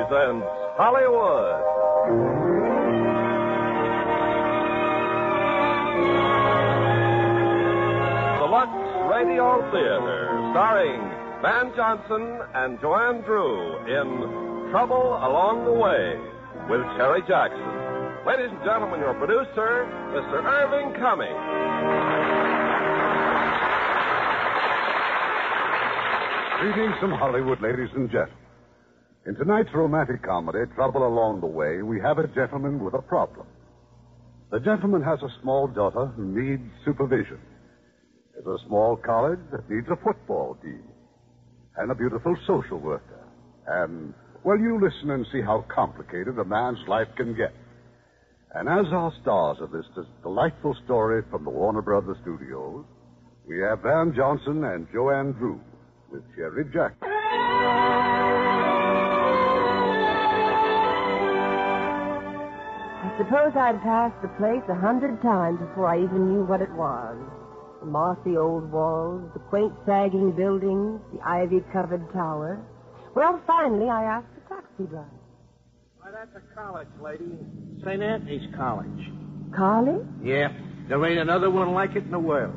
presents Hollywood. The Lux Radio Theater, starring Van Johnson and Joanne Drew in Trouble Along the Way with Cherry Jackson. Ladies and gentlemen, your producer, Mr. Irving Cummings. Greetings from Hollywood, ladies and gentlemen. In tonight's romantic comedy, Trouble Along the Way, we have a gentleman with a problem. The gentleman has a small daughter who needs supervision. There's a small college that needs a football team. And a beautiful social worker. And, well, you listen and see how complicated a man's life can get. And as our stars of this delightful story from the Warner Brothers Studios, we have Van Johnson and Joanne Drew with Cherry Jackson. I suppose I'd passed the place 100 times before I even knew what it was. The mossy old walls, the quaint sagging buildings, the ivy-covered tower. Well, finally, I asked the taxi driver. Why, that's a college, lady. St. Anthony's College. College? Yeah. There ain't another one like it in the world.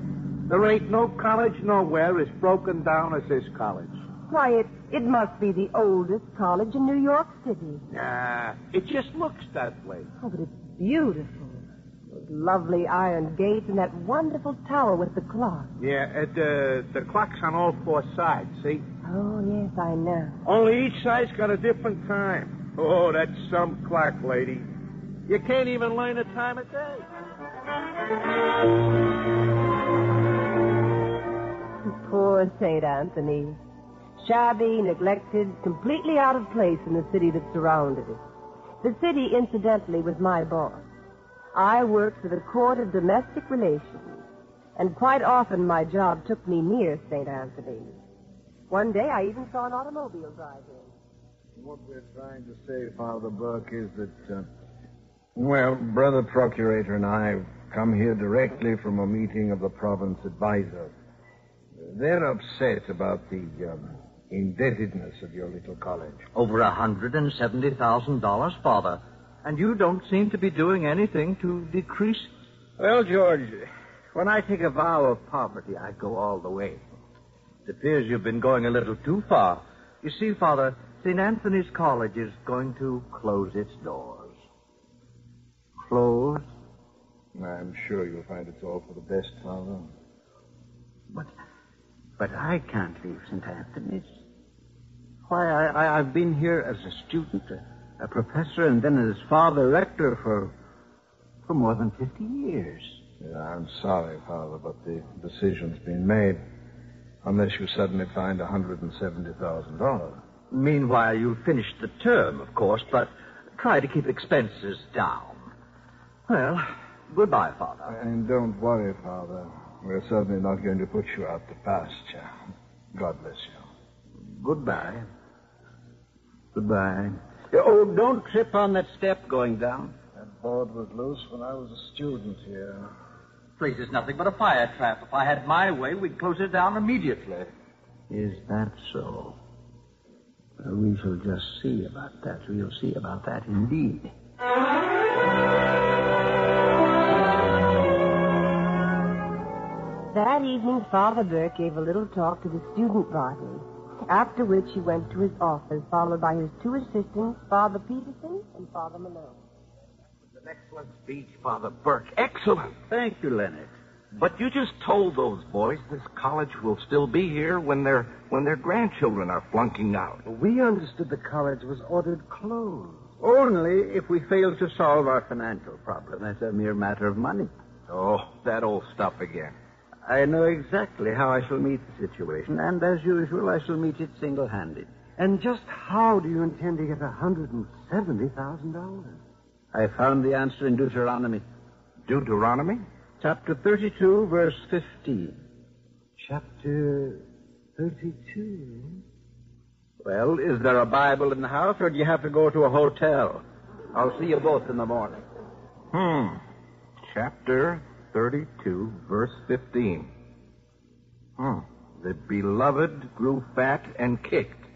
There ain't no college nowhere as broken down as this college. Why, it must be the oldest college in New York City. Nah, it just looks that way. Oh, but it's beautiful. Those lovely iron gates and that wonderful tower with the clock. Yeah, the clock's on all four sides, see? Oh, yes, I know. Only each side's got a different time. Oh, that's some clock, lady. You can't even learn the time of day. Poor St. Anthony. Shabby, neglected, completely out of place in the city that surrounded it. The city, incidentally, was my boss. I worked for the Court of Domestic Relations, and quite often my job took me near St. Anthony. One day I even saw an automobile drive in. What we're trying to say, Father Burke, is that, well, Brother Procurator and I have come here directly from a meeting of the province advisors. They're upset about the indebtedness of your little college. Over $170,000, Father. And you don't seem to be doing anything to decrease it. Well, George, when I take a vow of poverty, I go all the way. It appears you've been going a little too far. You see, Father, St. Anthony's College is going to close its doors. Close? I'm sure you'll find it's all for the best, Father. But I can't leave St. Anthony's. Why, I've been here as a student, a professor, and then as father rector for more than 50 years. Yeah, I'm sorry, Father, but the decision's been made. Unless you suddenly find $170,000. Meanwhile, you'll finish the term, of course, but try to keep expenses down. Well, goodbye, Father. And don't worry, Father. We're certainly not going to put you out to pasture. God bless you. Goodbye. Goodbye. Oh, don't trip on that step going down. That board was loose when I was a student here. Place is nothing but a fire trap. If I had my way, we'd close it down immediately. Is that so? Well, we shall just see about that. We'll see about that indeed. That evening, Father Burke gave a little talk to the student body, after which he went to his office, followed by his two assistants, Father Peterson and Father Malone. An excellent speech, Father Burke. Excellent. Thank you, Leonard. But you just told those boys this college will still be here when their grandchildren are flunking out. We understood the college was ordered closed. Only if we fail to solve our financial problem. That's a mere matter of money. Oh, that old stuff again. I know exactly how I shall meet the situation, and as usual, I shall meet it single-handed. And just how do you intend to get $170,000? I found the answer in Deuteronomy. Deuteronomy? Chapter 32, verse 15. Chapter 32? Well, is there a Bible in the house, or do you have to go to a hotel? I'll see you both in the morning. Chapter 32, verse 15. The beloved grew fat and kicked.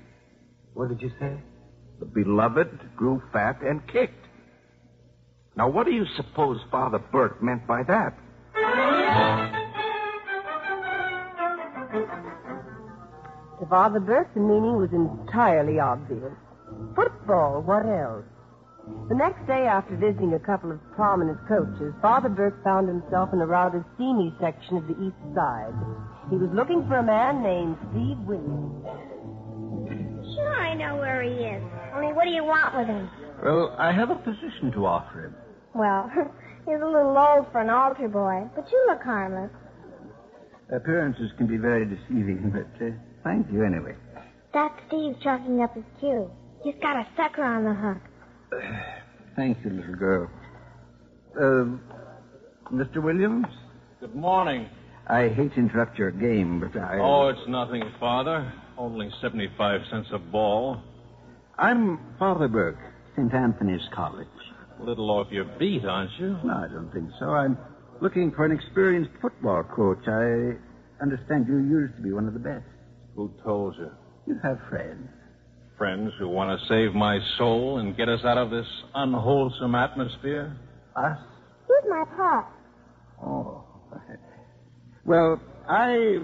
What did you say? The beloved grew fat and kicked. Now, what do you suppose Father Burke meant by that? To Father Burke, the meaning was entirely obvious. Football, what else? The next day, after visiting a couple of prominent coaches, Father Burke found himself in a rather steamy section of the East Side. He was looking for a man named Steve Williams. Sure, I know where he is. Only what do you want with him? Well, I have a position to offer him. Well, he's a little old for an altar boy, but you look harmless. Appearances can be very deceiving, but thank you anyway. That's Steve chalking up his cue. He's got a sucker on the hook. Thank you, little girl. Mr. Williams? Good morning. I hate to interrupt your game, but I... Oh, it's nothing, Father. Only 75 cents a ball. I'm Father Burke, St. Anthony's College. A little off your beat, aren't you? No, I don't think so. I'm looking for an experienced football coach. I understand you used to be one of the best. Who told you? You have friends. Friends who want to save my soul and get us out of this unwholesome atmosphere? Us? Who's my pop? Oh. Well, I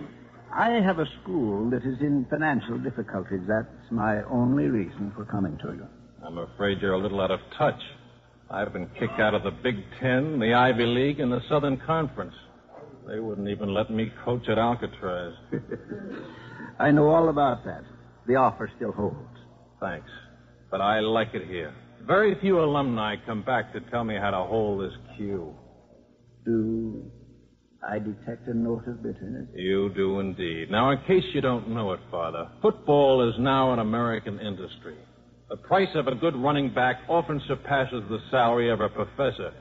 have a school that is in financial difficulties. That's my only reason for coming to you. I'm afraid you're a little out of touch. I've been kicked out of the Big Ten, the Ivy League, and the Southern Conference. They wouldn't even let me coach at Alcatraz. I know all about that. The offer still holds. Thanks. But I like it here. Very few alumni come back to tell me how to hold this cue. Do I detect a note of bitterness? You do indeed. Now, in case you don't know it, Father, football is now an American industry. The price of a good running back often surpasses the salary of a professor.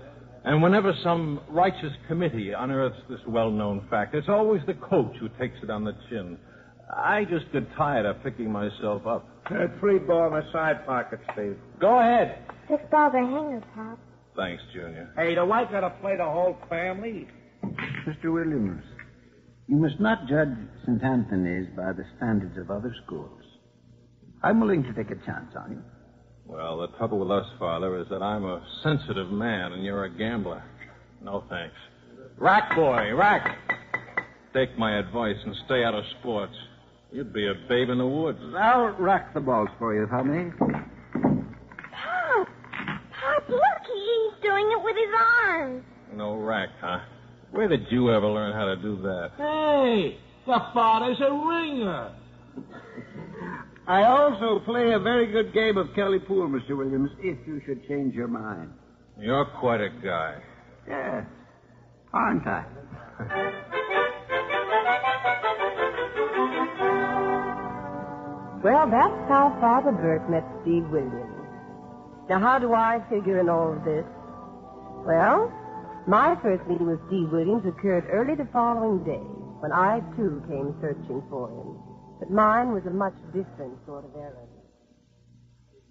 And whenever some righteous committee unearths this well-known fact, it's always the coach who takes it on the chin. I just get tired of picking myself up. Free ball in the side pocket, Steve. Go ahead. This ball's a hanger, Pop. Thanks, Junior. Hey, do I gotta play the whole family? Mr. Williams, you must not judge St. Anthony's by the standards of other schools. I'm willing to take a chance on you. Well, the trouble with us, Father, is that I'm a sensitive man and you're a gambler. No thanks. Rack, boy, rack. Take my advice and stay out of sports. You'd be a babe in the woods. I'll rack the balls for you, if I may. Pop! Pop, look, he's doing it with his arms. No rack, huh? Where did you ever learn how to do that? Hey, the father's a ringer. I also play a very good game of Kelly Pool, Mr. Williams, if you should change your mind. You're quite a guy. Yes, aren't I? Well, that's how Father Burke met Steve Williams. Now, how do I figure in all of this? Well, my first meeting with Steve Williams occurred early the following day, when I, too, came searching for him. But mine was a much different sort of errand.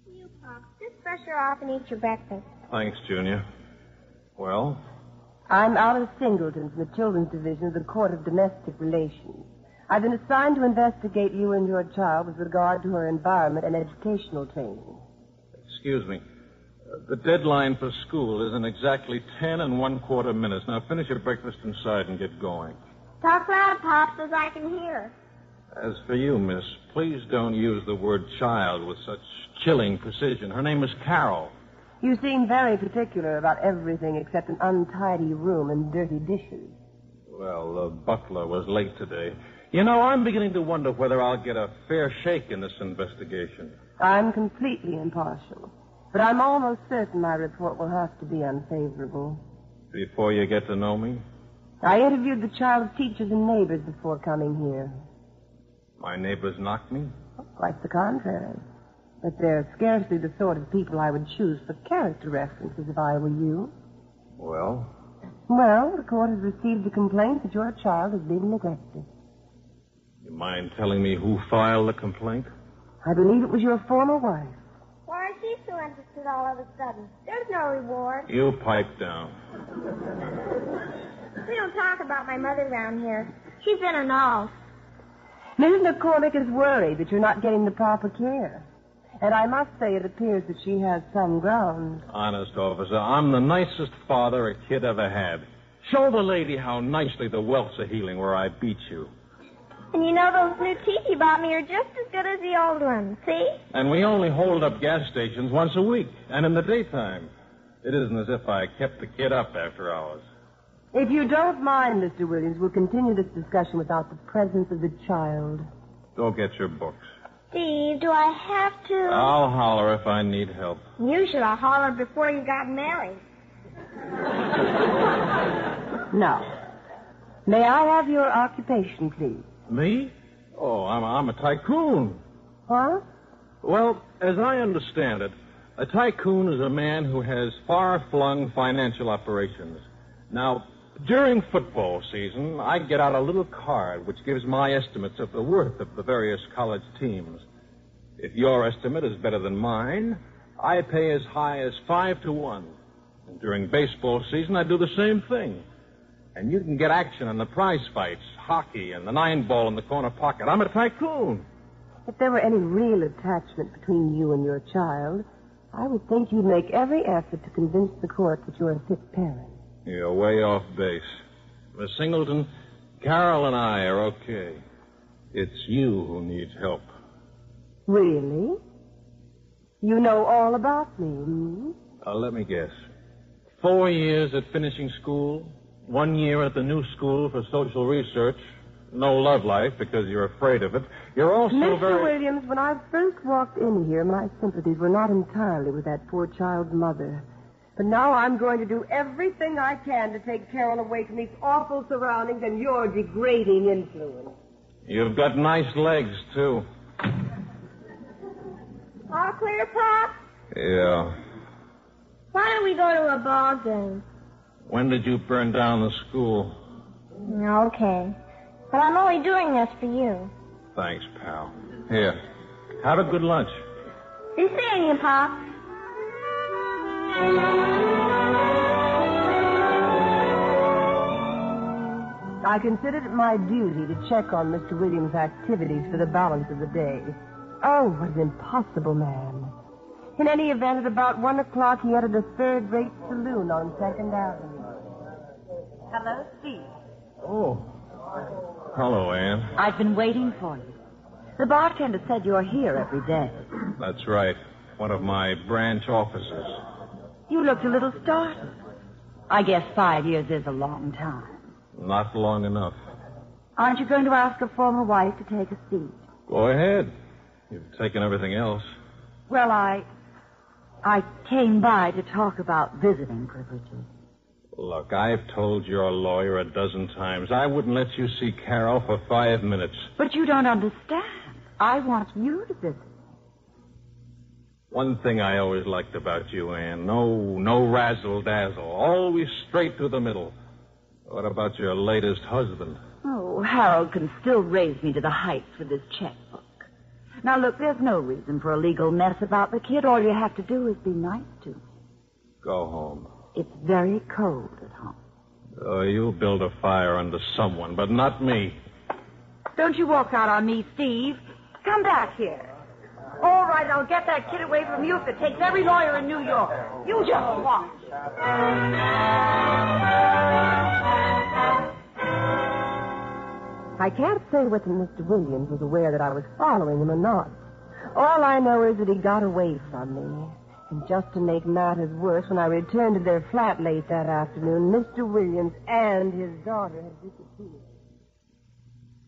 You, Pop. Just brush her off and eat your breakfast. Thanks, Junior. Well? I'm Alice Singleton from the Children's Division of the Court of Domestic Relations. I've been assigned to investigate you and your child with regard to her environment and educational training. Excuse me. The deadline for school is in exactly 10 1/4 minutes. Now finish your breakfast inside and get going. Talk loud, Pop, so I can hear. As for you, miss, please don't use the word child with such chilling precision. Her name is Carol. You seem very particular about everything except an untidy room and dirty dishes. Well, the butler was late today. You know, I'm beginning to wonder whether I'll get a fair shake in this investigation. I'm completely impartial, but I'm almost certain my report will have to be unfavorable. Before you get to know me? I interviewed the child's teachers and neighbors before coming here. My neighbors knocked me? Quite the contrary. But they're scarcely the sort of people I would choose for character references if I were you. Well? Well, the court has received a complaint that your child is being neglected. You mind telling me who filed the complaint? I believe it was your former wife. Why is she so interested all of a sudden? There's no reward. You pipe down. We don't talk about my mother around here. She's in an all. Mrs. McCormick is worried that you're not getting the proper care. And I must say it appears that she has some grounds. Honest, officer, I'm the nicest father a kid ever had. Show the lady how nicely the welts are healing where I beat you. And you know those new teeth you bought me are just as good as the old ones, see? And we only hold up gas stations once a week, and in the daytime. It isn't as if I kept the kid up after hours. If you don't mind, Mr. Williams, we'll continue this discussion without the presence of the child. Go get your books. Steve, do I have to? I'll holler if I need help. You should have hollered before you got married. Now, may I have your occupation, please? Me? Oh, I'm a tycoon. What? Well, as I understand it, a tycoon is a man who has far-flung financial operations. Now, during football season, I get out a little card which gives my estimates of the worth of the various college teams. If your estimate is better than mine, I pay as high as 5-1. And during baseball season, I do the same thing. And you can get action in the prize fights, hockey, and the 9-ball in the corner pocket. I'm a tycoon. If there were any real attachment between you and your child, I would think you'd make every effort to convince the court that you're a fit parent. You're way off base. Miss Singleton, Carol and I are okay. It's you who needs help. Really? You know all about me, hmm? Let me guess. 4 years at finishing school, 1 year at the new school for social research, no love life because you're afraid of it. You're also Mr. Williams, when I first walked in here, my sympathies were not entirely with that poor child's mother. But now I'm going to do everything I can to take Carol away from these awful surroundings and your degrading influence. You've got nice legs, too. All clear, Pop? Yeah. Why don't we go to a ball game? When did you burn down the school? Okay. But I'm only doing this for you. Thanks, pal. Here. Have a good lunch. Be seeing you, Pop. I considered it my duty to check on Mr. Williams' activities for the balance of the day. Oh, what an impossible man. In any event, at about 1 o'clock, he entered a third-rate saloon on 2nd Avenue. Hello, Steve. Oh. Hello, Ann. I've been waiting for you. The bartender said you're here every day. That's right. One of my branch officers. You looked a little startled. I guess 5 years is a long time. Not long enough. Aren't you going to ask a former wife to take a seat? Go ahead. You've taken everything else. Well, I came by to talk about visiting privileges. Look, I've told your lawyer a dozen times I wouldn't let you see Carol for 5 minutes. But you don't understand. I want you to visit. One thing I always liked about you, Ann, no razzle-dazzle, always straight to the middle. What about your latest husband? Oh, Harold can still raise me to the heights with his checkbook. Now, look, there's no reason for a legal mess about the kid. All you have to do is be nice to me. Go home. It's very cold at home. Oh, you'll build a fire under someone, but not me. Don't you walk out on me, Steve. Come back here. All right, I'll get that kid away from you if it takes every lawyer in New York. You just watch. I can't say whether Mr. Williams was aware that I was following him or not. All I know is that he got away from me. And just to make matters worse, when I returned to their flat late that afternoon, Mr. Williams and his daughter had disappeared.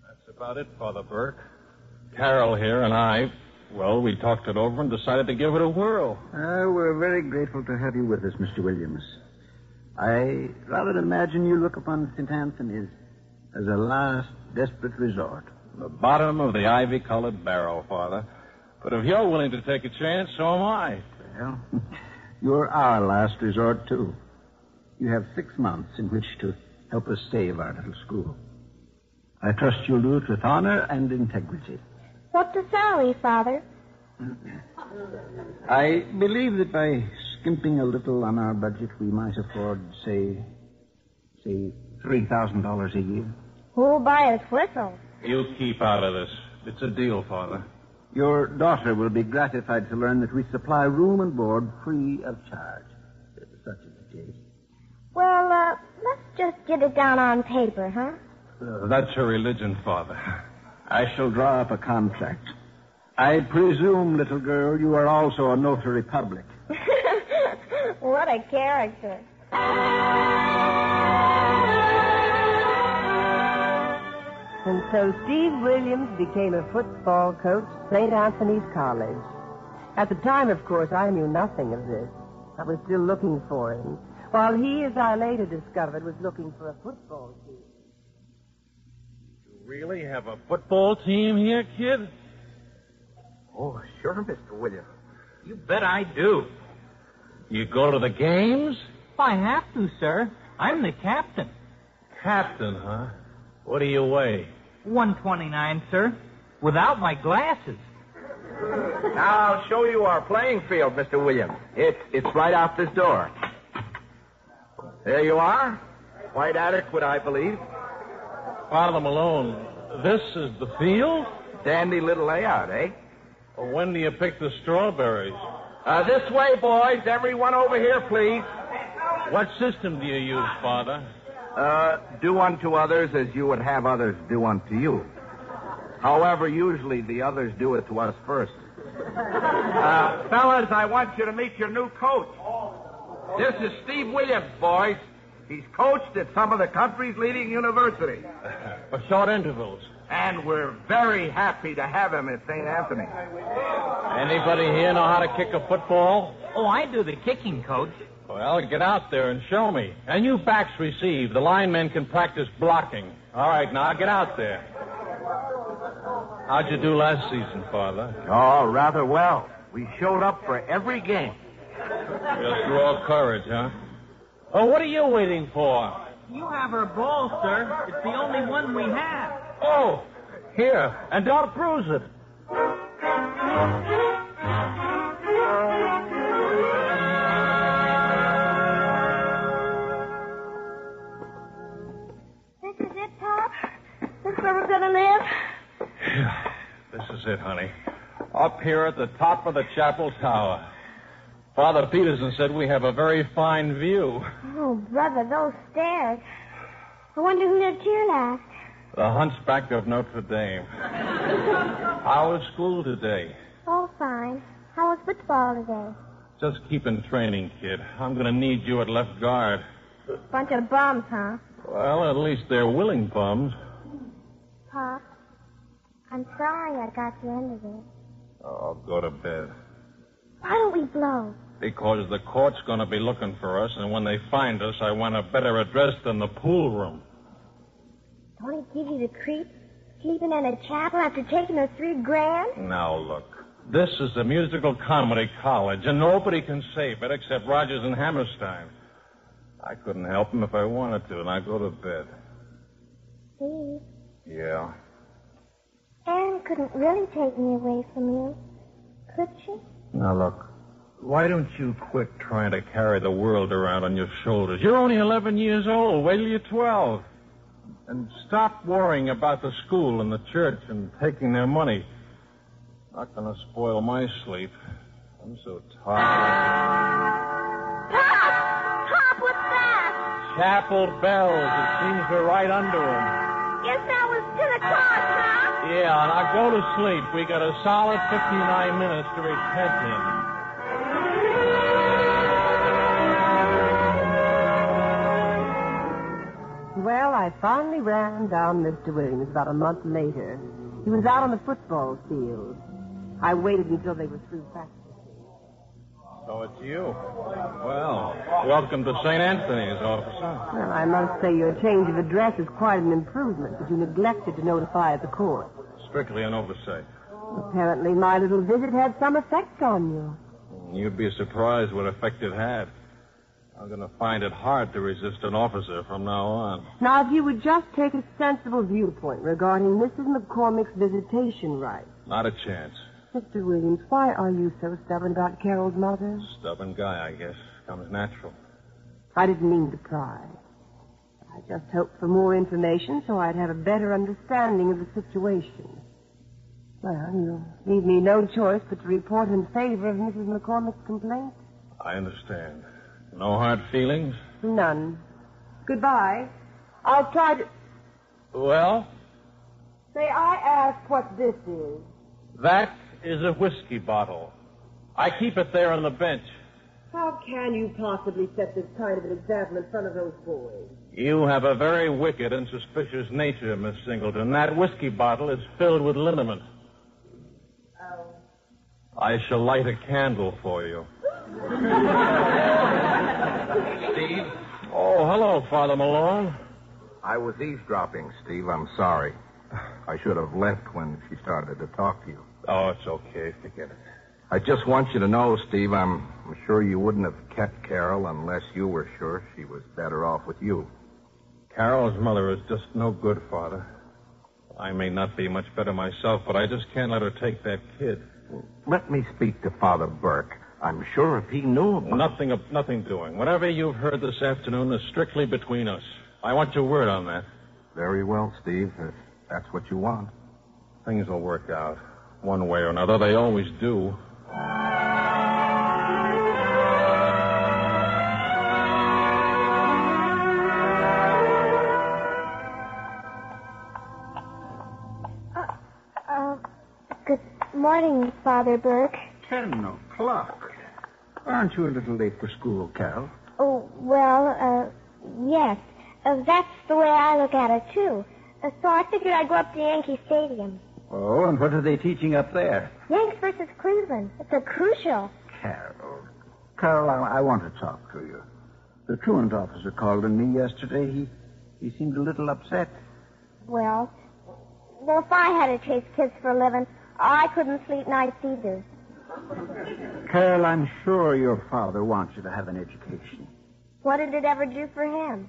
That's about it, Father Burke. Carol here and I, well, we talked it over and decided to give it a whirl. We're very grateful to have you with us, Mr. Williams. I rather imagine you look upon St. Anthony's as a last desperate resort. The bottom of the ivy-colored barrel, Father. But if you're willing to take a chance, so am I. Well, you're our last resort, too. You have 6 months in which to help us save our little school. I trust you'll do it with honor and integrity. What's the salary, Father? I believe that by skimping a little on our budget, we might afford, say $3,000 a year. Who'll buy us whistles? You keep out of this. It's a deal, Father. Your daughter will be gratified to learn that we supply room and board free of charge. Such is the case. Well, let's just get it down on paper, huh? That's her religion, Father. I shall draw up a contract. I presume, little girl, you are also a notary public. What a character. And so Steve Williams became a football coach at St. Anthony's College. At the time, of course, I knew nothing of this. I was still looking for him, while he, as I later discovered, was looking for a football team. You really have a football team here, kid? Oh, sure, Mr. Williams. You bet I do. You go to the games? I have to, sir. I'm the captain. Captain, huh? What do you weigh? 129, sir. Without my glasses. Now, I'll show you our playing field, Mr. Williams. It's right out this door. There you are. Quite adequate, I believe. Father Malone, this is the field? Dandy little layout, eh? Well, when do you pick the strawberries? This way, boys. Everyone over here, please. What system do you use, Father? Do unto others as you would have others do unto you. However, usually the others do it to us first. Fellas, I want you to meet your new coach. This is Steve Williams, boys. He's coached at some of the country's leading universities. For short intervals. And we're very happy to have him at St. Anthony. Anybody here know how to kick a football? Oh, I do the kicking, Coach. Well, get out there and show me. And you backs receive. The linemen can practice blocking. All right, now get out there. How'd you do last season, Father? Oh, rather well. We showed up for every game. Just raw courage, huh? Oh, what are you waiting for? You have our ball, sir. It's the only one we have. Oh, here. And don't bruise it. This is it, Pop? This is where we're going to live? Yeah, this is it, honey. Up here at the top of the chapel tower. Father Peterson said we have a very fine view. Oh, brother, those stairs. I wonder who lived here last. The Hunchback of Notre Dame. How was school today? Oh, fine. How was football today? Just keep in training, kid. I'm going to need you at left guard. Bunch of bums, huh? Well, at least they're willing bums. Pop, I'm sorry I got you into this. Oh, go to bed. Why don't we blow? Because the court's going to be looking for us, and when they find us, I want a better address than the pool room. Don't it give you the creep? Sleeping in a chapel after taking those $3,000? Now, look. This is a musical comedy college, and nobody can save it except Rogers and Hammerstein. I couldn't help them if I wanted to, and I go to bed. Steve, Yeah? Anne couldn't really take me away from you, could she? Now, look. Why don't you quit trying to carry the world around on your shoulders? You're only 11 years old. Wait till you're 12. And stop worrying about the school and the church and taking their money. Not going to spoil my sleep. I'm so tired. Pop, what's that? Chapel bells. It seems we're right under them. Guess that was 10 o'clock, huh? Yeah, now go to sleep. We got a solid 59 minutes to repent in. Well, I finally ran down Mr. Williams about a month later. He was out on the football field. I waited until they were through practicing. So it's you. Well, welcome to St. Anthony's, officer. Well, I must say your change of address is quite an improvement, but you neglected to notify the court. Strictly an oversight. Apparently my little visit had some effect on you. You'd be surprised what effect it had. I'm going to find it hard to resist an officer from now on. Now, if you would just take a sensible viewpoint regarding Mrs. McCormick's visitation rights. Not a chance. Mr. Williams, why are you so stubborn about Carol's mother? Stubborn guy, I guess. Comes natural. I didn't mean to pry. I just hoped for more information so I'd have a better understanding of the situation. Well, you leave me no choice but to report in favor of Mrs. McCormick's complaint. I understand. No hard feelings? None. Goodbye. I'll try to... Well? May I ask what this is? That is a whiskey bottle. I keep it there on the bench. How can you possibly set this kind of an example in front of those boys? You have a very wicked and suspicious nature, Miss Singleton. That whiskey bottle is filled with liniment. Oh. I shall light a candle for you. Steve? Oh, hello, Father Malone. I was eavesdropping, Steve. I'm sorry. I should have left when she started to talk to you. Oh, it's okay. Forget it. I just want you to know, Steve, I'm sure you wouldn't have kept Carol unless you were sure she was better off with you. Carol's mother is just no good, Father. I may not be much better myself, but I just can't let her take that kid. Let me speak to Father Burke. I'm sure if he knew about... Nothing doing. Whatever you've heard this afternoon is strictly between us. I want your word on that. Very well, Steve, if that's what you want. Things will work out. One way or another, they always do. Good morning, Father Burke. 10 o'clock. Aren't you a little late for school, Carol? Oh, well, yes. That's the way I look at it, too. So I figured I'd go up to Yankee Stadium. Oh, and what are they teaching up there? Yanks versus Cleveland. It's a crucial. Carol, I want to talk to you. The truant officer called on me yesterday. He seemed a little upset. Well, if I had to chase kids for a living, I couldn't sleep nights either. Carol, I'm sure your father wants you to have an education. What did it ever do for him?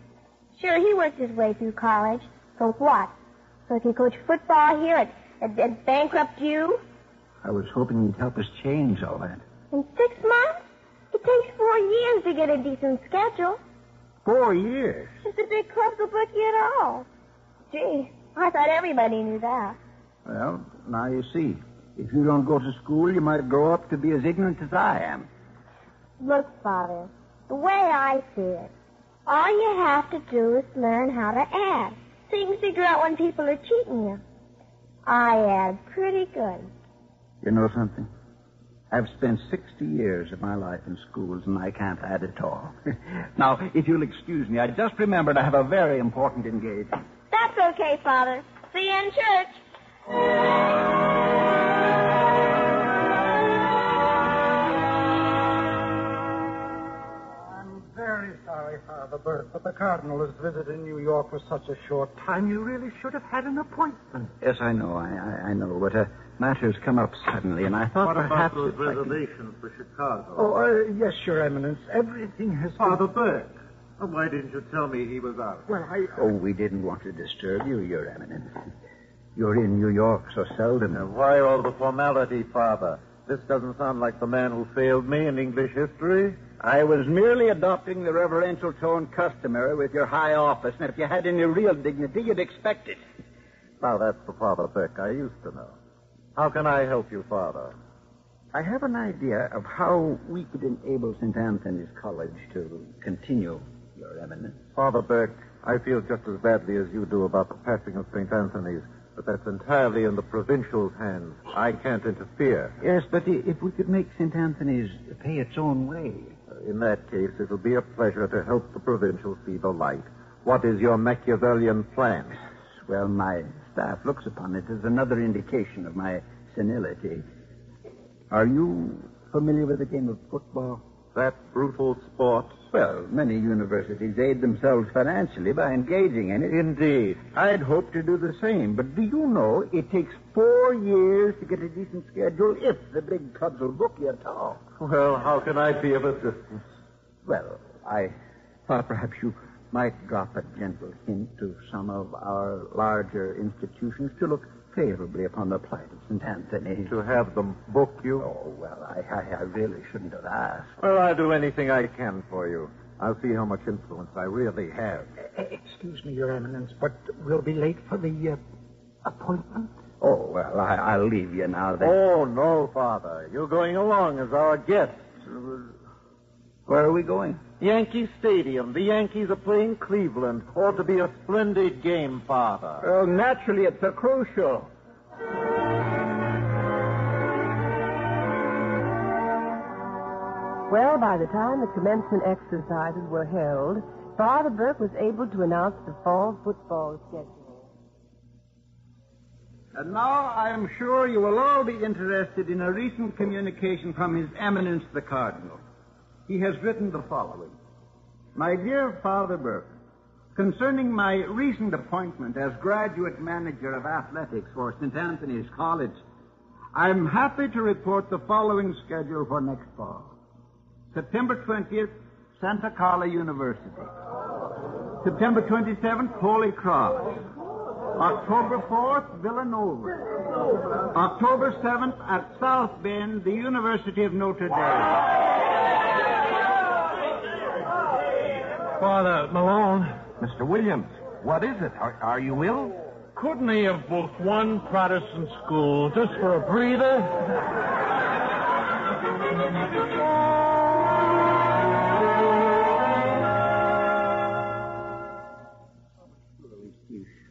Sure, he worked his way through college. So what? So he can coach football here and bankrupt you? I was hoping he'd help us change all that. In 6 months? It takes 4 years to get a decent schedule. 4 years? If the big clubs will book you at all. Gee, I thought everybody knew that. Well, now you see. If you don't go to school, you might grow up to be as ignorant as I am. Look, Father, the way I see it, all you have to do is learn how to add, so you can figure out when people are cheating you. I add pretty good. You know something? I've spent 60 years of my life in schools, and I can't add at all. Now, if you'll excuse me, I just remembered I have a very important engagement. That's okay, Father. See you in church. Very sorry, Father Burke, but the Cardinal is visiting New York for such a short time. You really should have had an appointment. Yes, I know. I know. But matters come up suddenly, and I thought what perhaps... What about those reservations for Chicago? Oh, yes, Your Eminence. Everything has... Father Burke. Oh, why didn't you tell me he was out? Well, Oh, we didn't want to disturb you, Your Eminence. You're in New York so seldom. Now, why all the formality, Father? This doesn't sound like the man who failed me in English history. I was merely adopting the reverential tone customary with your high office, and if you had any real dignity, you'd expect it. Now, that's the Father Burke I used to know. How can I help you, Father? I have an idea of how we could enable St. Anthony's College to continue, Your Eminence. Father Burke, I feel just as badly as you do about the passing of St. Anthony's, but that's entirely in the provincial's hands. I can't interfere. Yes, but if we could make St. Anthony's pay its own way. In that case, it'll be a pleasure to help the provincial see the light. What is your Machiavellian plan? Well, my staff looks upon it as another indication of my senility. Are you familiar with the game of football? That brutal sport? Well, many universities aid themselves financially by engaging in it. Indeed. I'd hope to do the same, but do you know it takes 4 years to get a decent schedule if the big clubs will book you at all? Well, how can I be of assistance? Well, I thought perhaps you might drop a gentle hint to some of our larger institutions to look favorably upon the plight of St. Anthony. To have them book you? Oh, well, I really shouldn't have asked. Well, I'll do anything I can for you. I'll see how much influence I really have. Excuse me, Your Eminence, but we'll be late for the appointment. Oh, well, I'll leave you now then. Oh, no, Father. You're going along as our guest. Where are we going? Yankee Stadium. The Yankees are playing Cleveland. Ought to be a splendid game, Father. Well, naturally, it's a crucial. Well, by the time the commencement exercises were held, Father Burke was able to announce the fall football schedule. And now I am sure you will all be interested in a recent communication from His Eminence the Cardinal. He has written the following. My dear Father Burke, concerning my recent appointment as graduate manager of athletics for St. Anthony's College, I am happy to report the following schedule for next fall. September 20th, Santa Carla University. September 27th, Holy Cross. October 4th, Villanova. October 7th, at South Bend, the University of Notre Dame. Father Malone. Mr. Williams, what is it? Are you ill? Couldn't he have booked one Protestant school just for a breather?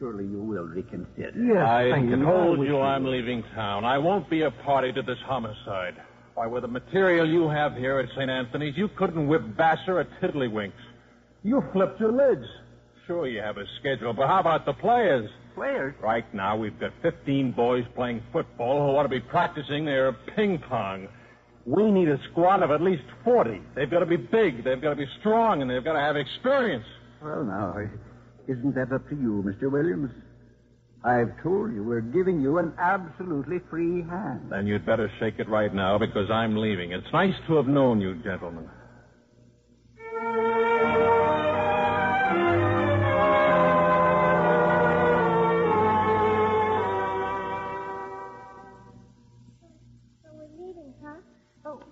Surely you will reconsider. Yes, I told you I'm leaving town. I won't be a party to this homicide. Why, with the material you have here at St. Anthony's, you couldn't whip Vassar at Tiddlywinks. You flipped your lids. Sure, you have a schedule, but how about the players? Players? Right now, we've got 15 boys playing football who ought to be practicing their ping pong. We need a squad of at least 40. They've got to be big, they've got to be strong, and they've got to have experience. Well, now, isn't that up to you, Mr. Williams? I've told you we're giving you an absolutely free hand. Then you'd better shake it right now, because I'm leaving. It's nice to have known you, gentlemen.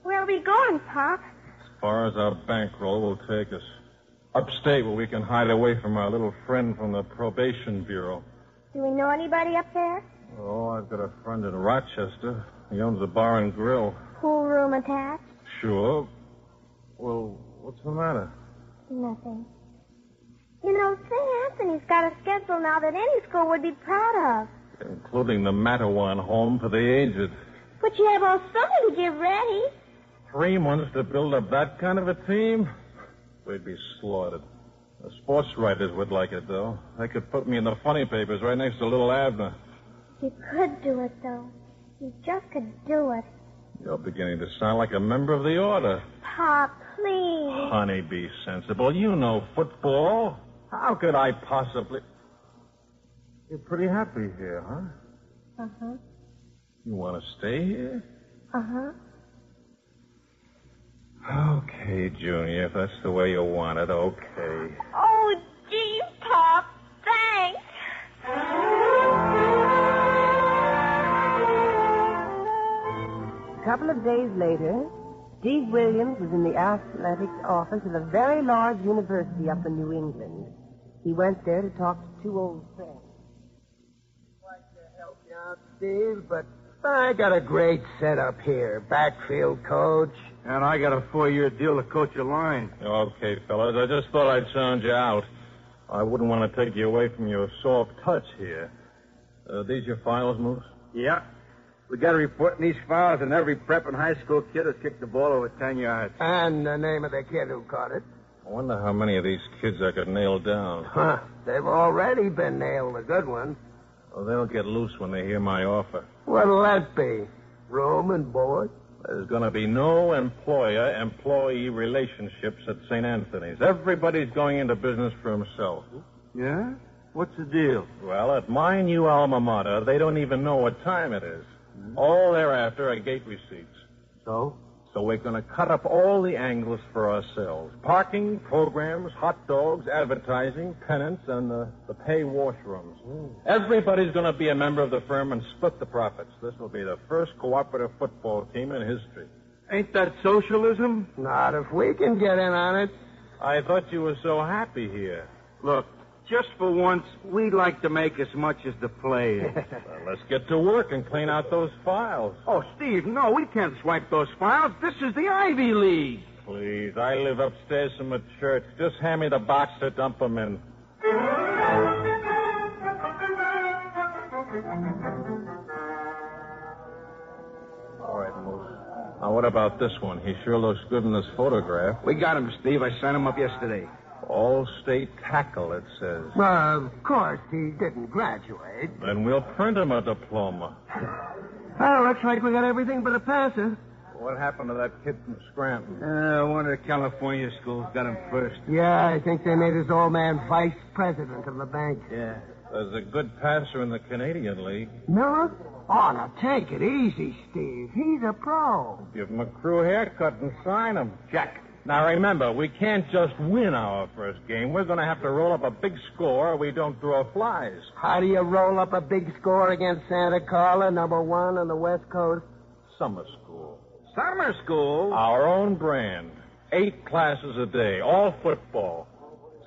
Where are we going, Pop? As far as our bankroll will take us. Upstate, where we can hide away from our little friend from the probation bureau. Do we know anybody up there? Oh, I've got a friend in Rochester. He owns a bar and grill. Pool room attached? Sure. Well, what's the matter? Nothing. You know, St. Anthony's got a schedule now that any school would be proud of. Including the Mattawan home for the aged. But you have all summer to get ready. 3 months to build up that kind of a team? We'd be slaughtered. The sports writers would like it, though. They could put me in the funny papers right next to little Abner. You could do it, though. You just could do it. You're beginning to sound like a member of the order. Pop, please. Honey, be sensible. You know football. How could I possibly... You're pretty happy here, huh? Uh-huh. You want to stay here? Uh-huh. Okay, Junior, if that's the way you want it, okay. Oh, gee, Pop. Thanks. A couple of days later, Steve Williams was in the athletics office of a very large university up in New England. He went there to talk to 2 old friends. I'd like to help you out, Steve, but I got a great setup here. Backfield coach. And I got a 4-year deal to coach a line. Okay, fellas, I just thought I'd sound you out. I wouldn't want to take you away from your soft touch here. These your files, Moose? Yeah. We got a report in these files, and every prep and high school kid has kicked the ball over 10 yards. And the name of the kid who caught it. I wonder how many of these kids I could nail down. Huh. They've already been nailed, the good ones. Well, they'll get loose when they hear my offer. What'll that be? Room and board? There's going to be no employer-employee relationships at St. Anthony's. Everybody's going into business for himself. Yeah? What's the deal? Well, at my new alma mater, they don't even know what time it is. All they're after are gate receipts. So? So we're going to cut up all the angles for ourselves. Parking, programs, hot dogs, advertising, penance, and the pay washrooms. Everybody's going to be a member of the firm and split the profits. This will be the first cooperative football team in history. Ain't that socialism? Not if we can get in on it. I thought you were so happy here. Look, Just for once, we'd like to make as much as the players. Well, let's get to work and clean out those files. Oh, Steve, no, we can't swipe those files. This is the Ivy League. Please, I live upstairs from a church. Just hand me the box to dump them in. All right, Moose. Now, what about this one? He sure looks good in this photograph. We got him, Steve. I sent him up yesterday. All-state tackle, it says. Well, of course, he didn't graduate. Then we'll print him a diploma. Well, looks like we got everything but a passer. What happened to that kid from Scranton? One of the California schools got him first. Yeah, I think they made his old man vice president of the bank. Yeah. There's a good passer in the Canadian League. Miller? Oh, now take it easy, Steve. He's a pro. Give him a crew haircut and sign him. Check. Now, remember, we can't just win our first game. We're going to have to roll up a big score or we don't draw flies. How do you roll up a big score against Santa Carla, number 1 on the West Coast? Summer school. Summer school? Our own brand. 8 classes a day, all football.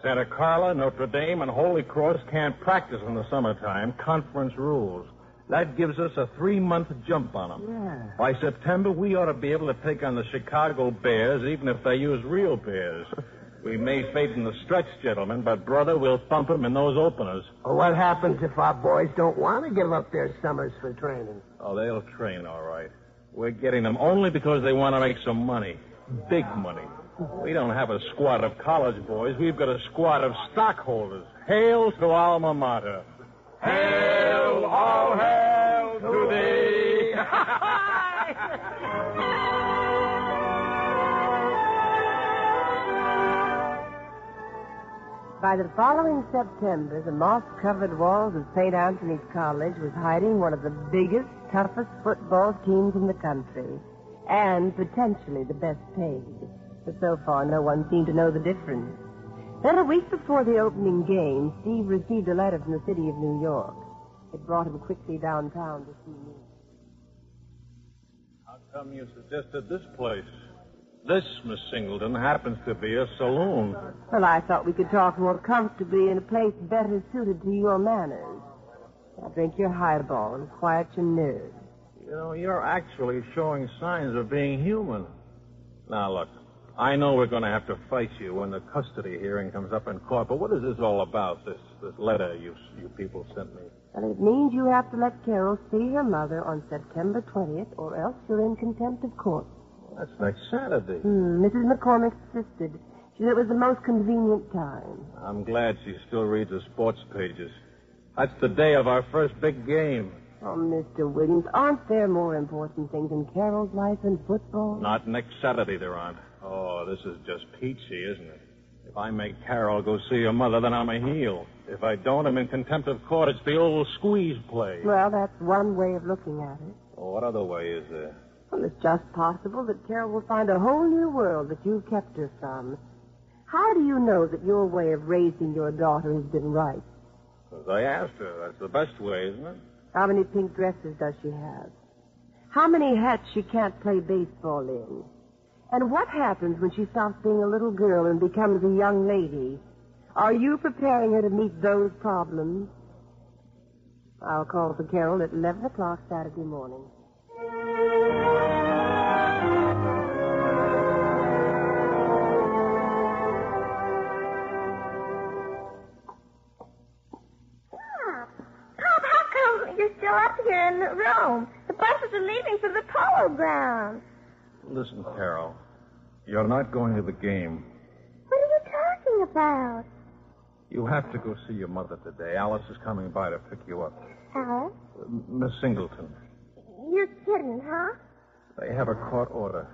Santa Carla, Notre Dame, and Holy Cross can't practice in the summertime. Conference rules. That gives us a 3-month jump on them. Yeah. By September, we ought to be able to take on the Chicago Bears, even if they use real bears. We may fade in the stretch, gentlemen, but, brother, we'll thump them in those openers. Well, what happens if our boys don't want to give up their summers for training? Oh, they'll train, all right. We're getting them only because they want to make some money. Big money. We don't have a squad of college boys. We've got a squad of stockholders. Hail to alma mater. Hail, all hail to thee. By the following September, the moss-covered walls of St. Anthony's College was hiding one of the biggest, toughest football teams in the country, and potentially the best paid. But so far, no one seemed to know the difference. Then a week before the opening game, Steve received a letter from the city of New York. It brought him quickly downtown to see me. How come you suggested this place? This, Miss Singleton, happens to be a saloon. Well, I thought we could talk more comfortably in a place better suited to your manners. Now drink your highball and quiet your nerves. You know, you're actually showing signs of being human. Now, look, I know we're going to have to fight you when the custody hearing comes up in court, but what is this all about, this letter you people sent me? Well, it means you have to let Carol see her mother on September 20th, or else you're in contempt of court. That's next Saturday. Mrs. McCormick insisted. She said it was the most convenient time. I'm glad she still reads the sports pages. That's the day of our first big game. Oh, Mr. Williams, aren't there more important things in Carol's life than football? Not next Saturday, there aren't. Oh, this is just peachy, isn't it? If I make Carol go see her mother, then I'm a heel. If I don't, I'm in contempt of court. It's the old squeeze play. Well, that's one way of looking at it. Oh, what other way is there? Well, it's just possible that Carol will find a whole new world that you've kept her from. How do you know that your way of raising your daughter has been right? Because I asked her. That's the best way, isn't it? How many pink dresses does she have? How many hats she can't play baseball in? And what happens when she stops being a little girl and becomes a young lady? Are you preparing her to meet those problems? I'll call for Carol at 11 o'clock Saturday morning. You're still up here in the room. The buses are leaving for the polo grounds. Listen, Carol. You're not going to the game. What are you talking about? You have to go see your mother today. Alice is coming by to pick you up. Alice? Miss Singleton. You're kidding, huh? They have a court order.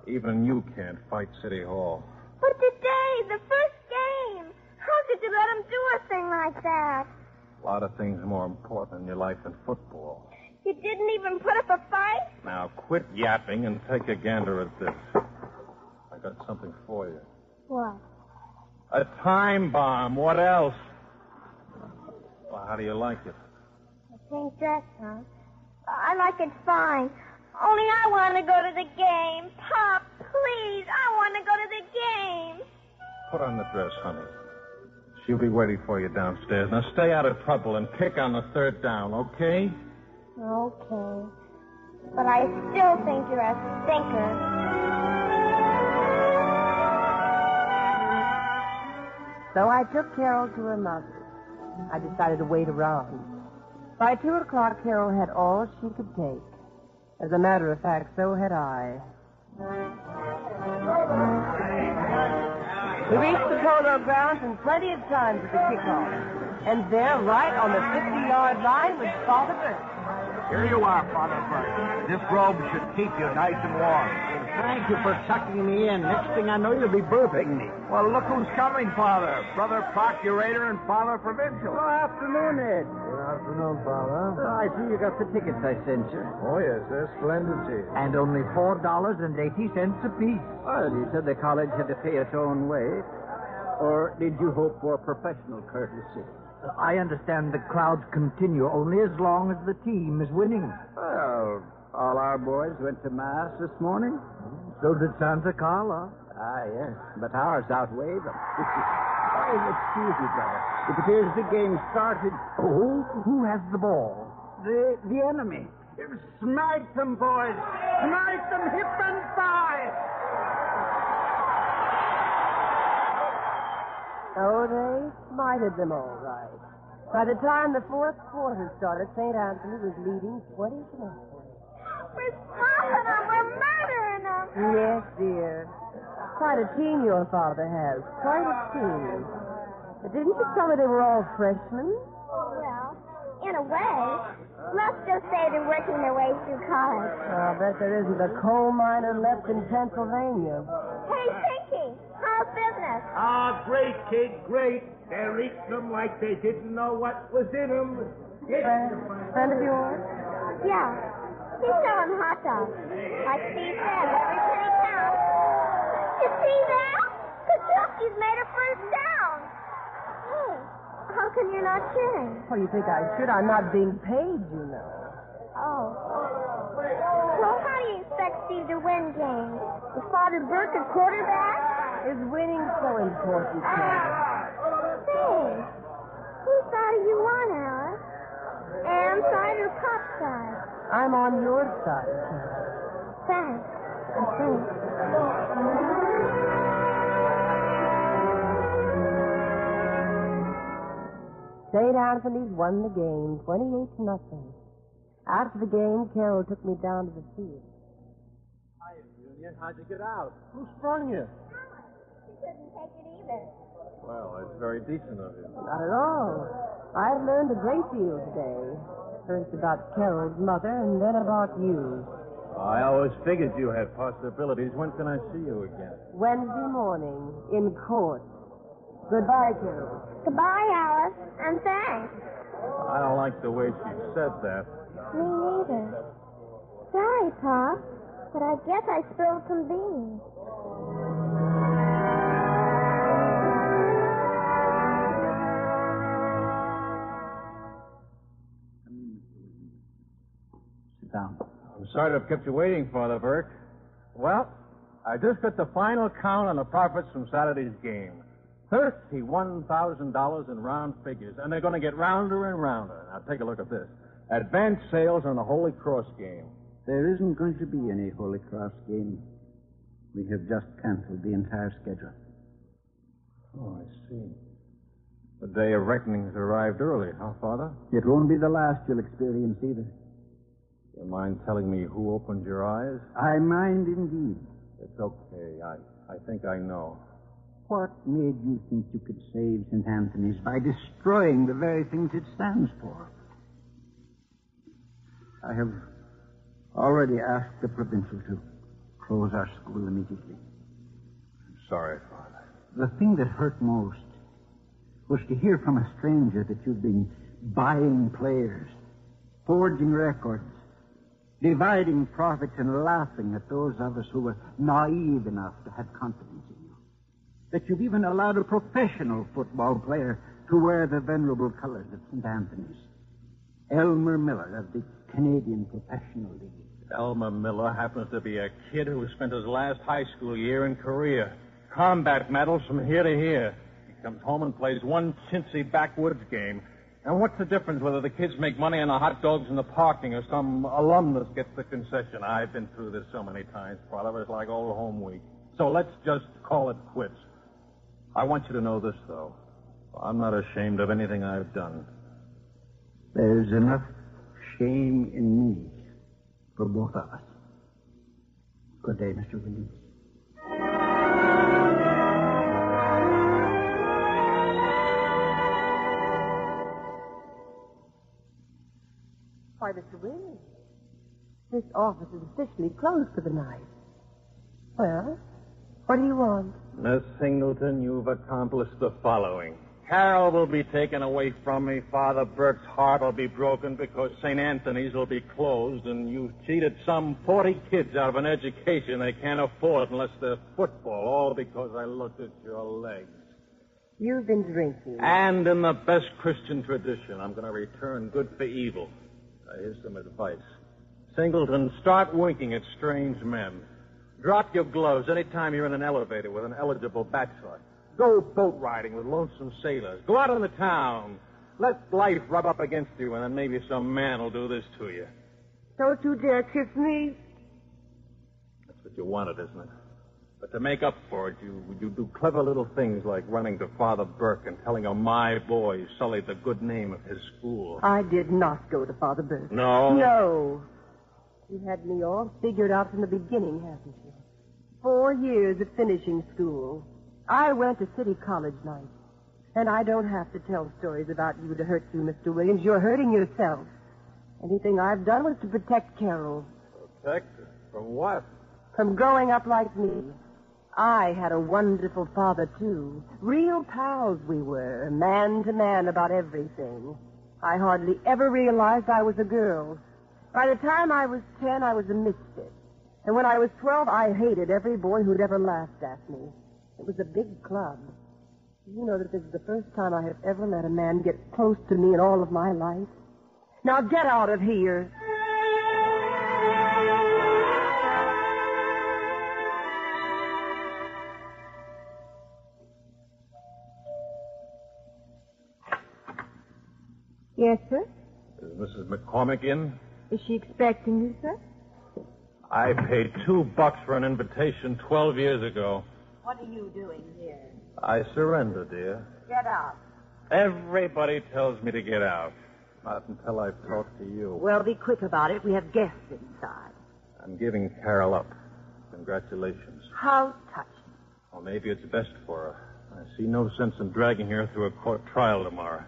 Even you can't fight City Hall. But today, the first game. How could you let him do a thing like that? A lot of things more important in your life than football. You didn't even put up a fight? Now, quit yapping and take a gander at this. I got something for you. What? A time bomb. What else? Well, how do you like it? A pink dress, huh? I like it fine. Only I want to go to the game. Pop, please, I want to go to the game. Put on the dress, honey. She'll be waiting for you downstairs. Now stay out of trouble and kick on the third down, okay? Okay. But I still think you're a stinker. So I took Carol to her mother. I decided to wait around. By 2 o'clock, Carol had all she could take. As a matter of fact, so had I. We reached the polo grounds in plenty of time for the kickoff. And there, right on the 50-yard line, was Father Burke. Here you are, Father Burke. This robe should keep you nice and warm. Thank you for sucking me in. Next thing I know, you'll be burping me. Well, look who's coming, Father. Brother Procurator and Father Provincial. Good afternoon, Ed. Good afternoon, Father. I see you got the tickets I sent you. Oh, yes, they're splendid seats. And only $4.80 apiece. Well, you said the college had to pay its own way. Or did you hope for professional courtesy? I understand the crowds continue only as long as the team is winning. Well, all our boys went to Mass this morning. So did Santa Carla. Ah, yes. But ours outweigh them. Excuse me, brother. It appears the game started. Oh, who has the ball? The enemy. Smite them, boys. Smite them hip and thigh. Oh, they smited them all right. By the time the fourth quarter started, St. Anthony was leading 20 to nothing. We're stopping them. We're murdering them. Yes, dear. Quite a team your father has. Quite a team. But didn't you tell me they were all freshmen? Well, in a way. Let's just say they're working their way through college. I'll bet there isn't a coal miner left in Pennsylvania. Hey, Pinky, how's business? Ah, great, kid, great. They're eating them like they didn't know what was in them. Friend of yours? Yeah. He's selling hot dogs. Like Steve said, every penny counts. You see that? Kachowski's made a first down. Hey, how come you're not cheering? Well, you think I should? I'm not being paid, you know. Oh. Well, how do you expect Steve to win games? Is Father Burke a quarterback? Is winning so important, Carol? Say, whose side are you on, Alice? Anne's side or Pop's side? I'm on your side, Carol. Thanks. I think. St. Anthony's won the game 28 to nothing. After the game, Carol took me down to the field. Hi, Junior. How'd you get out? Who sprung you? She couldn't take it either. Well, it's very decent of you. Not at all. I've learned a great deal today. First about Carol's mother, and then about you. I always figured you had possibilities. When can I see you again? Wednesday morning, in court. Goodbye, Carol. Goodbye, Alice, and thanks. I don't like the way she said that. Me neither. Sorry, Pop, but I guess I spilled some beans. Sit down. I'm sorry to have kept you waiting, Father Burke. Well, I just got the final count on the profits from Saturday's game. $31,000 in round figures, and they're going to get rounder and rounder. Now, take a look at this. Advanced sales on the Holy Cross game. There isn't going to be any Holy Cross game. We have just canceled the entire schedule. Oh, I see. The day of reckoning's arrived early, huh, Father? It won't be the last you'll experience either. You mind telling me who opened your eyes? I mind indeed. It's okay. I think I know. What made you think you could save St. Anthony's by destroying the very things it stands for? I have already asked the provincial to close our school immediately. I'm sorry, Father. The thing that hurt most was to hear from a stranger that you've been buying players, forging records, dividing profits, and laughing at those of us who were naive enough to have confidence in you. That you've even allowed a professional football player to wear the venerable colors of St. Anthony's. Elmer Miller of the Canadian Professional League. Elmer Miller happens to be a kid who spent his last high school year in Korea. Combat medals from here to here. comes home and plays one chintzy backwoods game. And what's the difference whether the kids make money on the hot dogs in the parking or some alumnus gets the concession? I've been through this so many times, Father. It's like old home week. So let's just call it quits. I want you to know this, though. I'm not ashamed of anything I've done. There's enough shame in me for both of us. Good day, Mr. Williams. Why, Mr. Williams, this office is officially closed for the night. Well, what do you want? Miss Singleton, you've accomplished the following. Carol will be taken away from me. Father Burke's heart will be broken because St. Anthony's will be closed, and you've cheated some 40 kids out of an education they can't afford unless they're football, all because I looked at your legs. You've been drinking. And in the best Christian tradition, I'm going to return good for evil. Here's some advice. Singleton, start winking at strange men. Drop your gloves anytime you're in an elevator with an eligible bachelor. Go boat riding with lonesome sailors. Go out in the town. Let life rub up against you, and then maybe some man will do this to you. Don't you dare kiss me. That's what you wanted, isn't it? But to make up for it, you do clever little things like running to Father Burke and telling him my boy sullied the good name of his school. I did not go to Father Burke. No? No. You had me all figured out from the beginning, haven't you? 4 years of finishing school. I went to City College night. And I don't have to tell stories about you to hurt you, Mr. Williams. You're hurting yourself. Anything I've done was to protect Carol. Protect her? From what? From growing up like me. I had a wonderful father, too. Real pals we were, man to man about everything. I hardly ever realized I was a girl. By the time I was 10, I was a misfit. And when I was 12, I hated every boy who'd ever laughed at me. It was a big club. You know that this is the first time I have ever let a man get close to me in all of my life. Now get out of here. Yes, sir? Is Mrs. McCormick in? Is she expecting you, sir? I paid $2 for an invitation 12 years ago. What are you doing here? I surrender, dear. Get out. Everybody tells me to get out. Not until I've talked to you. Well, be quick about it. We have guests inside. I'm giving Carol up. Congratulations. How touching. Well, maybe it's best for her. I see no sense in dragging her through a court trial tomorrow.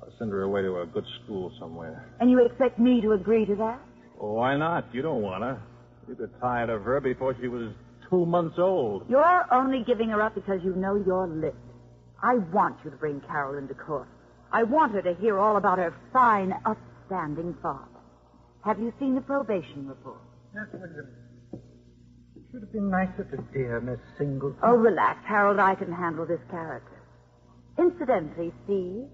I'll send her away to a good school somewhere. And you expect me to agree to that? Oh, why not? You don't want her. You got tired of her before she was 2 months old. You're only giving her up because you know you're licked. I want you to bring Carol into court. I want her to hear all about her fine, upstanding father. Have you seen the probation report? Yes, William. It should have been nicer to dear Miss Singleton. Oh, relax, Harold. I can handle this character. Incidentally, Steve,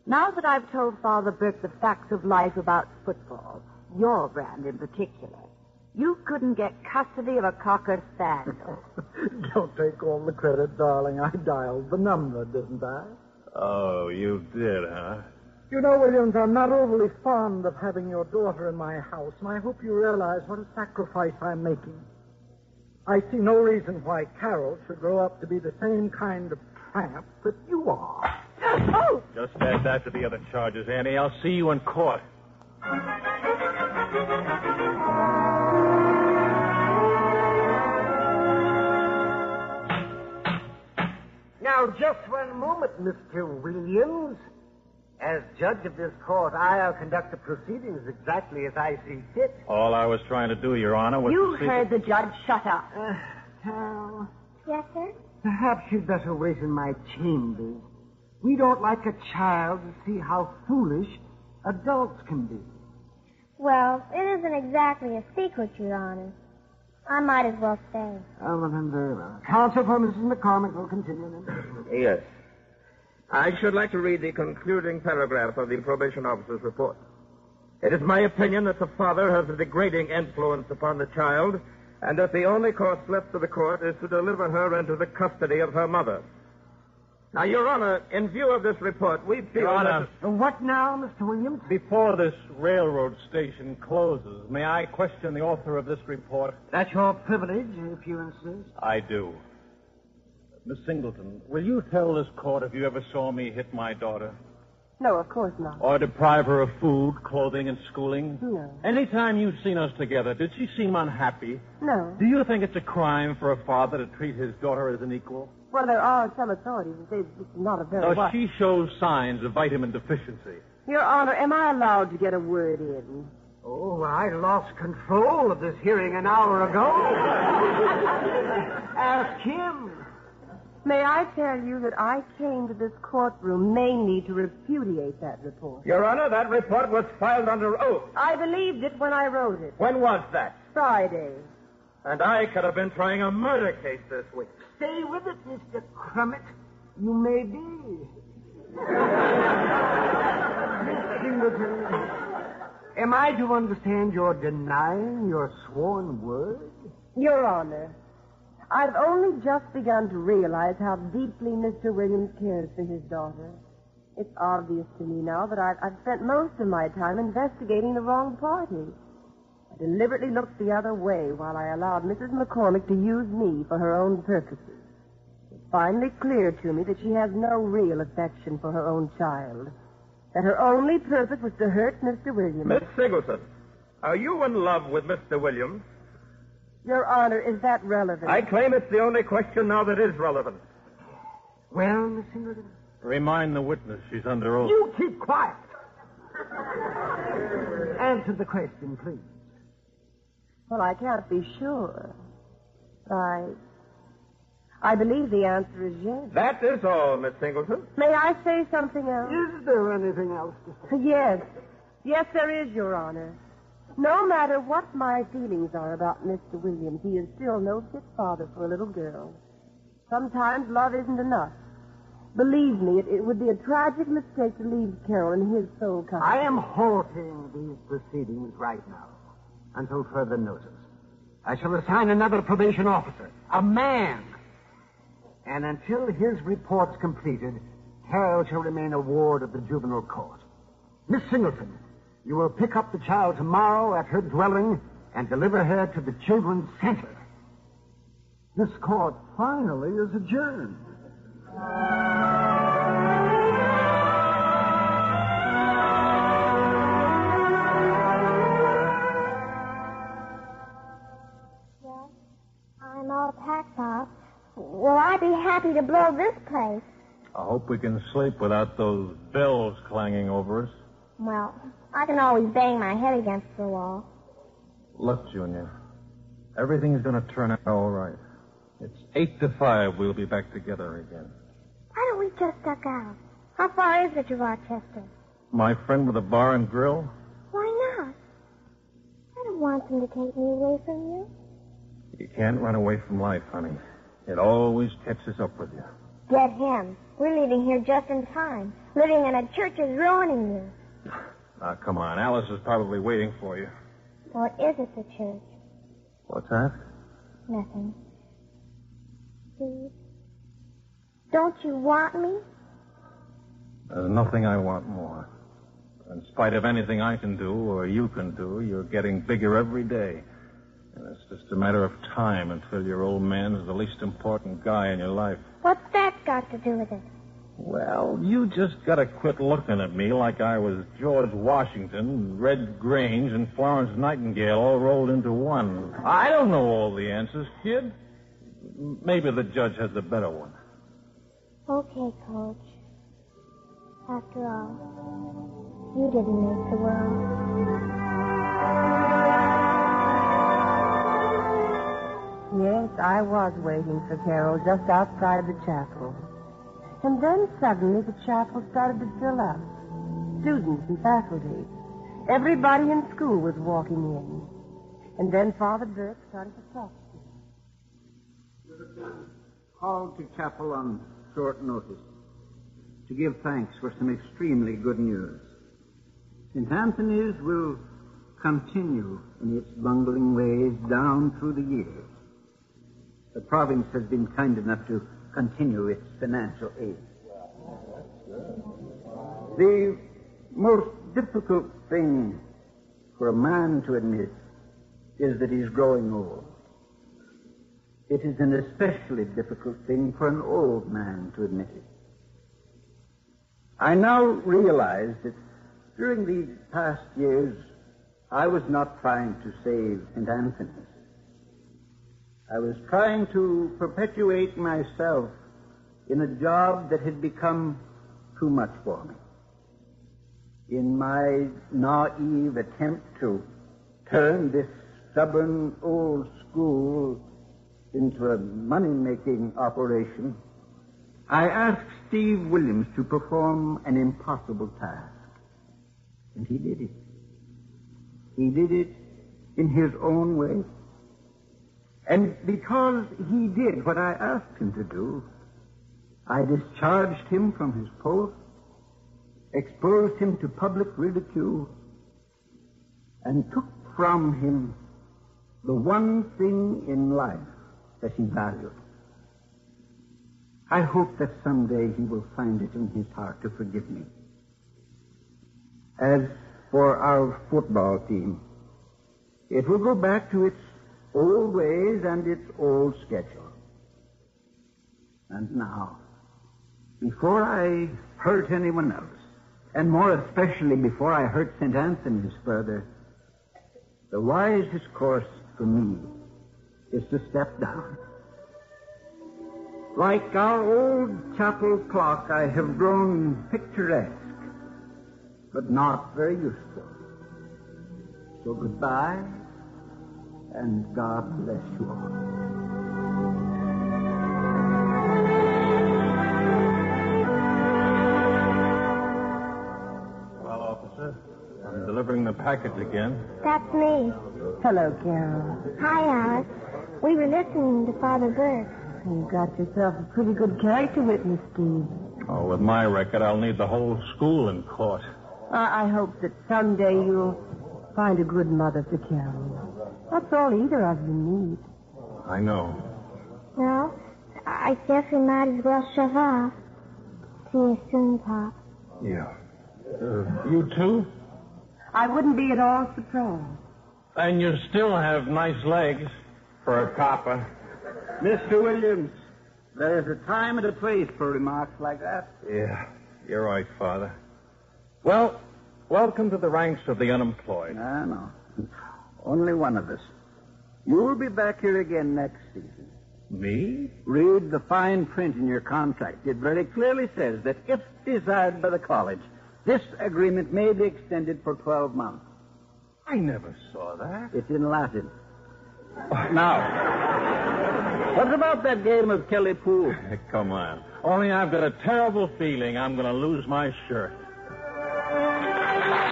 now that I've told Father Burke the facts of life about football, your brand in particular, you couldn't get custody of a Cocker Spaniel. Don't take all the credit, darling. I dialed the number, didn't I? Oh, you did, huh? You know, Williams, I'm not overly fond of having your daughter in my house, and I hope you realize what a sacrifice I'm making. I see no reason why Carol should grow up to be the same kind of tramp that you are. Oh! Just add that to the other charges, Annie. I'll see you in court. Now, just one moment, Mr. Williams. As judge of this court, I'll conduct the proceedings exactly as I see fit. All I was trying to do, Your Honor, was You to see... heard the judge. Shut up. Carol, Yes, sir? perhaps you'd better wait in my chambers. We don't like a child to see how foolish adults can be. Well, it isn't exactly a secret, Your Honor. I might as well stay. Oh, well, then, very well. Counsel for Mrs. McCormick will continue then. Yes. I should like to read the concluding paragraph of the probation officer's report. It is my opinion that the father has a degrading influence upon the child, and that the only course left to the court is to deliver her into the custody of her mother. Now, Your Honor, in view of this report, we feel Your Honor. What now, Mr. Williams? Before this railroad station closes, may I question the author of this report? That's your privilege, if you insist. I do. Miss Singleton, will you tell this court if you ever saw me hit my daughter? No, of course not. Or deprive her of food, clothing, and schooling? No. Anytime you've seen us together, did she seem unhappy? No. Do you think it's a crime for a father to treat his daughter as an equal? Well, there are some authorities that say it's not a very... No, she shows signs of vitamin deficiency. Your Honor, am I allowed to get a word in? Oh, I lost control of this hearing an hour ago. Ask him. May I tell you that I came to this courtroom mainly to repudiate that report? Your Honor, that report was filed under oath. I believed it when I wrote it. When was that? Friday. And I could have been trying a murder case this week. Stay with it, Mr. Crummett. You may be. Miss Singleton, am I to understand you're denying your sworn word? Your Honor, I've only just begun to realize how deeply Mr. Williams cares for his daughter. It's obvious to me now that I've spent most of my time investigating the wrong party. I deliberately looked the other way while I allowed Mrs. McCormick to use me for her own purposes. It's finally clear to me that she has no real affection for her own child. That her only purpose was to hurt Mr. Williams. Miss Singleton, are you in love with Mr. Williams? Your Honor, is that relevant? I claim it's the only question now that is relevant. Well, Miss Singleton? Remind the witness she's under oath. You keep quiet. Answer the question, please. Well, I can't be sure. I believe the answer is yes. That is all, Miss Singleton. May I say something else? Is there anything else to say? Yes. Yes, there is, Your Honor. No matter what my feelings are about Mr. Williams, he is still no fit father for a little girl. Sometimes love isn't enough. Believe me, it would be a tragic mistake to leave Carol in his sole custody. I am halting these proceedings right now until further notice. I shall assign another probation officer, a man. And until his report's completed, Carol shall remain a ward of the juvenile court. Miss Singleton, you will pick up the child tomorrow at her dwelling and deliver her to the Children's Center. This court finally is adjourned. Well, I'm all packed out. Will I be happy to blow this place? I hope we can sleep without those bells clanging over us. Well, I can always bang my head against the wall. Look, Junior, everything's going to turn out all right. It's 8 to 5. We'll be back together again. Why don't we just duck out? How far is it to Rochester? My friend with a bar and grill? Why not? I don't want them to take me away from you. You can't run away from life, honey. It always catches up with you. Get him. We're leaving here just in time. Living in a church is ruining you. Now, come on. Alice is probably waiting for you. Or is it the church? What's that? Nothing. Steve, don't you want me? There's nothing I want more. In spite of anything I can do or you can do, you're getting bigger every day. And it's just a matter of time until your old man's the least important guy in your life. What's that got to do with it? Well, you just gotta quit looking at me like I was George Washington, Red Grange, and Florence Nightingale all rolled into one. I don't know all the answers, kid. Maybe the judge has a better one. Okay, Coach. After all, you didn't make the world. Yes, I was waiting for Carol just outside the chapel. And then suddenly the chapel started to fill up. Students and faculty. Everybody in school was walking in. And then Father Burke started to talk to me. Called to chapel on short notice to give thanks for some extremely good news. St. Anthony's will continue in its bungling ways down through the years. The province has been kind enough to continue its financial aid. The most difficult thing for a man to admit is that he's growing old. It is an especially difficult thing for an old man to admit it. I now realize that during these past years, I was not trying to save St. Anthony's. I was trying to perpetuate myself in a job that had become too much for me. In my naive attempt to turn this stubborn old school into a money-making operation, I asked Steve Williams to perform an impossible task. And he did it. He did it in his own way. And because he did what I asked him to do, I discharged him from his post, exposed him to public ridicule, and took from him the one thing in life that he valued. I hope that someday he will find it in his heart to forgive me. As for our football team, it will go back to its old ways and its old schedule. And now, before I hurt anyone else, and more especially before I hurt St. Anthony's further, the wisest course for me is to step down. Like our old chapel clock, I have grown picturesque, but not very useful. So goodbye, and God bless you all. Well, officer, I'm delivering the package again. That's me. Hello, Carol. Hi, Alice. We were listening to Father Burke. You got yourself a pretty good character witness, Steve. Oh, with my record, I'll need the whole school in court. I hope that someday you'll find a good mother for Carol. That's all either of you need. I know. Well, I guess we might as well shove off. See you soon, Pop. Yeah. You too? I wouldn't be at all surprised. And you still have nice legs for a copper. Mr. Williams, there is a time and a place for remarks like that. Yeah, you're right, Father. Well, welcome to the ranks of the unemployed. No. Only one of us. You'll be back here again next season. Me? Read the fine print in your contract. It very clearly says that if desired by the college, this agreement may be extended for 12 months. I never saw that. It's in Latin. Now, what about that game of Kelly Pool? Come on. Only I've got a terrible feeling I'm going to lose my shirt.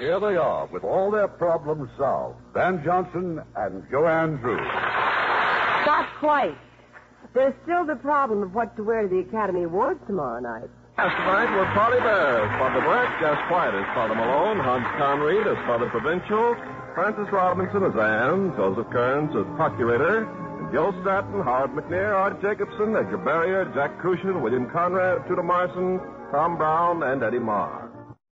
Here they are, with all their problems solved. Dan Johnson and Joanne Drew. Not quite. There's still the problem of what to wear to the Academy Awards tomorrow night. Yes, tonight we're Party Bears. Father Burke, Gus White as Father Malone, Hans Conried as Father Provincial, Francis Robinson as Anne, Joseph Kearns as Procurator, Joe Stratton, Howard McNair, Art Jacobson, Edgar Barrier, Jack Cushion, William Conrad, Tudor Marson, Tom Brown, and Eddie Marr.